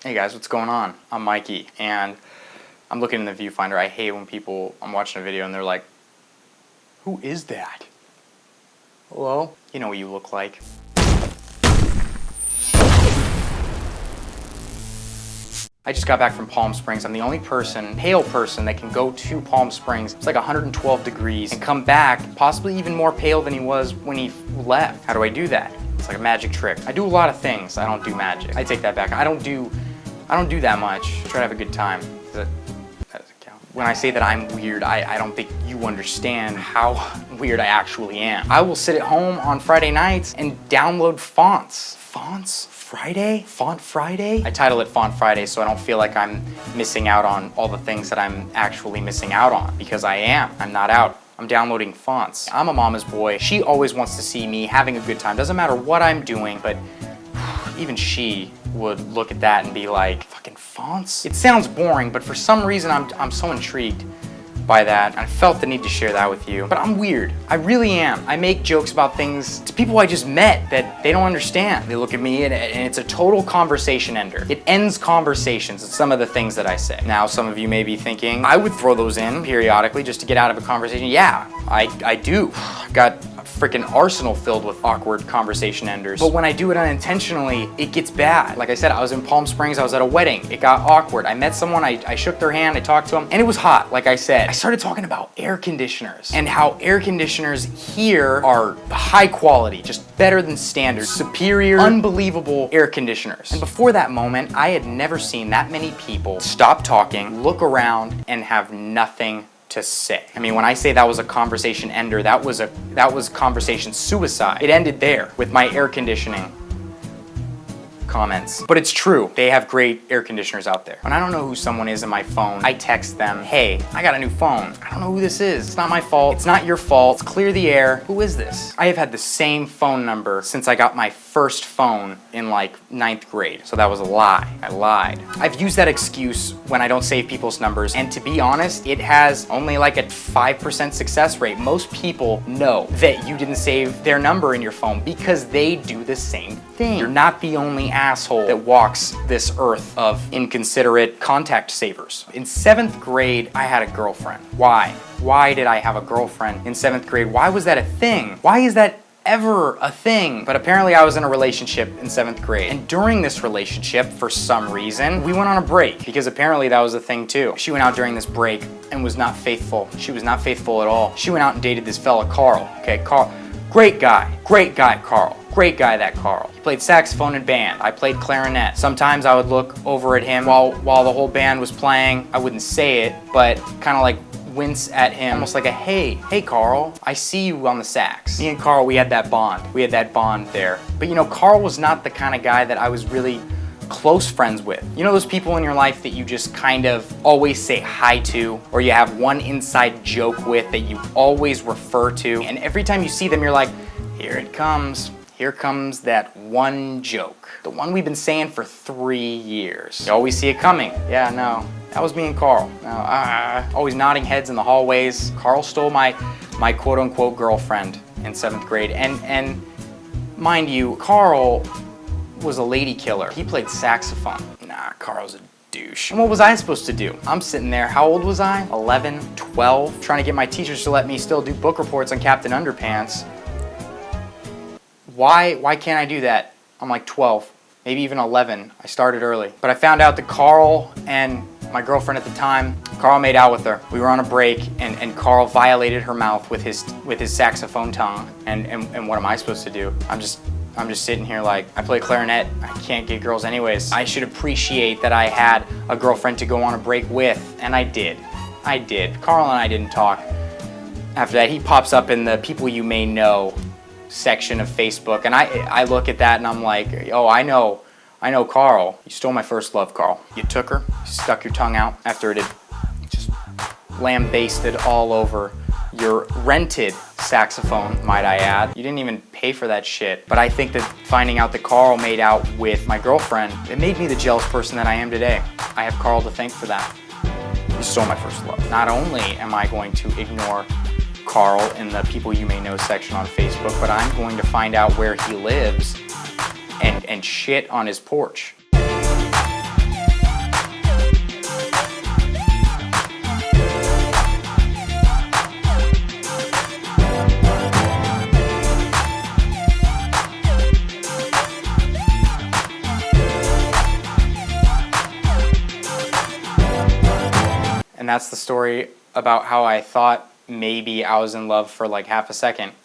Hey guys, what's going on? I'm Mikey, and I'm looking in the viewfinder. I hate when I'm watching a video and they're like, who is that? Hello? You know what you look like. I just got back from Palm Springs. I'm the only pale person that can go to Palm Springs. It's like 112 degrees and come back possibly even more pale than he was when he left. How do I do that? It's like a magic trick. I do a lot of things. I don't do magic. I take that back. I don't do that much. I try to have a good time. That doesn't count. When I say that I'm weird, I don't think you understand how weird I actually am. I will sit at home on Friday nights and download fonts. Fonts? Friday? Font Friday? I title it Font Friday so I don't feel like I'm missing out on all the things that I'm actually missing out on, because I am. I'm not out. I'm downloading fonts. I'm a mama's boy. She always wants to see me having a good time. Doesn't matter what I'm doing, but even she would look at that and be like, fucking fonts? It sounds boring, but for some reason I'm so intrigued by that. I felt the need to share that with you. But I'm weird. I really am. I make jokes about things to people I just met that they don't understand. They look at me and it's a total conversation ender. It ends conversations. It's some of the things that I say. Now, some of you may be thinking, I would throw those in periodically just to get out of a conversation. Yeah, I do. I've got a freaking arsenal filled with awkward conversation enders. But when I do it unintentionally, it gets bad. Like I said, I was in Palm Springs, I was at a wedding. It got awkward. I met someone, I shook their hand, I talked to them, and it was hot, like I said. I started talking about air conditioners and how air conditioners here are high quality, just better than standard, superior, unbelievable air conditioners. And before that moment, I had never seen that many people stop talking, look around, and have nothing to say. I mean, when I say that was a conversation ender, that was conversation suicide. It ended there with my air conditioning comments. But it's true. They have great air conditioners out there. When I don't know who someone is in my phone, I text them, hey, I got a new phone. I don't know who this is. It's not my fault. It's not your fault. Let's clear the air. Who is this? I have had the same phone number since I got my first phone in like 9th grade. So that was a lie. I lied. I've used that excuse when I don't save people's numbers, and to be honest, it has only like a 5% success rate. Most people know that you didn't save their number in your phone because they do the same thing. You're not the only asshole that walks this earth of inconsiderate contact savers. In 7th grade, I had a girlfriend. Why? Why did I have a girlfriend in 7th grade? Why was that a thing? Why is that ever a thing? But apparently I was in a relationship in 7th grade. And during this relationship, for some reason, we went on a break, because apparently that was a thing too. She went out during this break and was not faithful. She was not faithful at all. She went out and dated this fella, Carl. Okay, Carl, great guy, Carl. Great guy, that Carl. He played saxophone in band. I played clarinet. Sometimes I would look over at him while the whole band was playing. I wouldn't say it, but kind of like wince at him, almost like a, hey Carl, I see you on the sax. Me and Carl, we had that bond. We had that bond there. But you know, Carl was not the kind of guy that I was really close friends with. You know those people in your life that you just kind of always say hi to, or you have one inside joke with that you always refer to, and every time you see them, you're like, here it comes. Here comes that one joke. The one we've been saying for 3 years. You always see it coming. Yeah, no. That was me and Carl. No, always nodding heads in the hallways. Carl stole my quote-unquote girlfriend in 7th grade. And mind you, Carl was a lady killer. He played saxophone. Nah, Carl's a douche. And what was I supposed to do? I'm sitting there, how old was I? 11, 12, trying to get my teachers to let me still do book reports on Captain Underpants. Why can't I do that? I'm like 12, maybe even 11. I started early. But I found out that Carl and my girlfriend at the time, Carl made out with her. We were on a break, and Carl violated her mouth with his saxophone tongue. And what am I supposed to do? I'm just sitting here like, I play clarinet. I can't get girls anyways. I should appreciate that I had a girlfriend to go on a break with, and I did. Carl and I didn't talk. After that, he pops up in the people you may know section of Facebook, and I look at that and I'm like, oh, I know Carl. You stole my first love, Carl. You took her, you stuck your tongue out after it had just lambasted all over your rented saxophone, might I add. You didn't even pay for that shit. But I think that finding out that Carl made out with my girlfriend, it made me the jealous person that I am today. I have Carl to thank for that. You stole my first love. Not only am I going to ignore Carl in the people you may know section on Facebook, but I'm going to find out where he lives and shit on his porch. And that's the story about how I thought maybe I was in love for like half a second.